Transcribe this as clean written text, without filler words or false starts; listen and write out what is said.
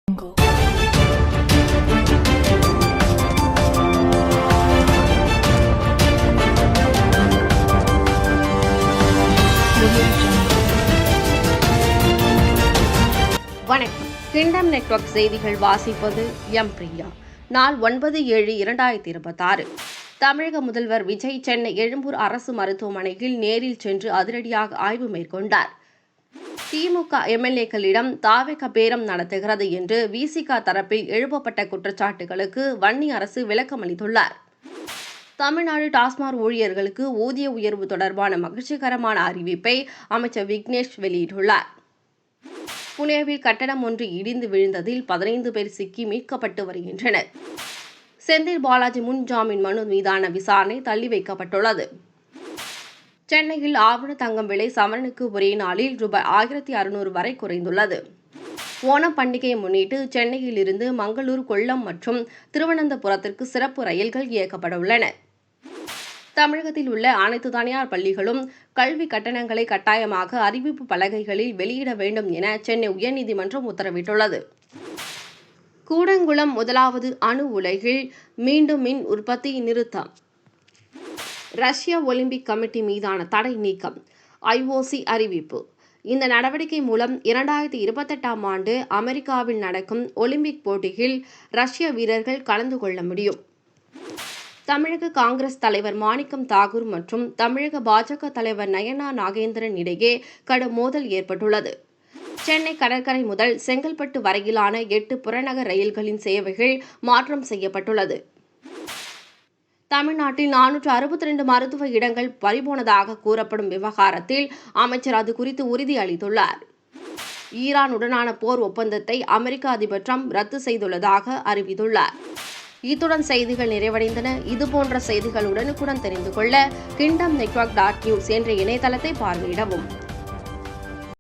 வணக்கம். Kingdom network செய்திகள் வாசிப்பது எம் பிரியா. நாள் 9/7/2026. தமிழக முதல்வர் விஜய் சென்னை எழும்பூர் அரசு மருத்துவமனையில் நேரில் சென்று அதிரடியாக ஆய்வு மேற்கொண்டார். திமுக எம்எல்ஏக்களிடம் தாவேக பேரம் நடத்துகிறது என்று விசிக தரப்பில் எழுப்பப்பட்ட குற்றச்சாட்டுகளுக்கு வன்னி அரசு விளக்கம் அளித்துள்ளார். தமிழ்நாடு டாஸ்மாக் ஊழியர்களுக்கு ஊதிய உயர்வு தொடர்பான மகிழ்ச்சிகரமான அறிவிப்பை அமைச்சர் விக்னேஷ் வெளியிட்டுள்ளார். புனேவில் கட்டடம் ஒன்று இடிந்து விழுந்ததில் 15 பேர் சிக்கி மீட்கப்பட்டு வருகின்றனர். செந்தில் பாலாஜி முன் ஜாமீன் மனு மீதான விசாரணை தள்ளி வைக்கப்பட்டுள்ளது. சென்னையில் ஆவண தங்கம் விலை சவரனுக்கு ஒரே நாளில் ரூபாய் 1600 வரை குறைந்துள்ளது. ஓணம் பண்டிகையை முன்னிட்டு சென்னையில் இருந்து மங்களூர், கொல்லம் மற்றும் திருவனந்தபுரத்திற்கு சிறப்பு ரயில்கள் இயக்கப்பட உள்ளன. தமிழகத்தில் உள்ள அனைத்து தனியார் பள்ளிகளும் கல்வி கட்டணங்களை கட்டாயமாக அறிவிப்பு பலகைகளில் வெளியிட வேண்டும் என சென்னை உயர்நீதிமன்றம் உத்தரவிட்டுள்ளது. கூடங்குளம் முதலாவது அணு உலையில் மீண்டும் மின் உற்பத்தி நிறுத்தம். ரஷ்ய ஒலிம்பிக் கமிட்டி மீதான தடை நீக்கம். IOC அறிவிப்பு. இந்த நடவடிக்கை மூலம் 2028ஆம் ஆண்டு அமெரிக்காவில் நடக்கும் ஒலிம்பிக் போட்டியில் ரஷ்ய வீரர்கள் கலந்து கொள்ள முடியும். தமிழக காங்கிரஸ் தலைவர் மாணிக்கம் தாகூர் மற்றும் தமிழக பாஜக தலைவர் நயனா நாகேந்திரன் இடையே கடும் மோதல் ஏற்பட்டுள்ளது. சென்னை கடற்கரை முதல் செங்கல்பட்டு வரையிலான 8 புறநகர் ரயில்களின் சேவைகள் மாற்றம் செய்யப்பட்டுள்ளது. தமிழ்நாட்டில் 462 மருத்துவ இடங்கள் பறிபோனதாக கூறப்படும் விவகாரத்தில் அமைச்சர் அது குறித்து உறுதி அளித்துள்ளார். ஈரானுடனான போர் ஒப்பந்தத்தை அமெரிக்க அதிபர் டிரம்ப் ரத்து செய்துள்ளதாக அறிவித்துள்ளார். இத்துடன் செய்திகள் நிறைவடைந்தன. இதுபோன்ற செய்திகள் உடனுக்குடன் தெரிந்து கொள்ள kingdomnetwork.news என்ற இணையதளத்தை பார்வையிடவும்.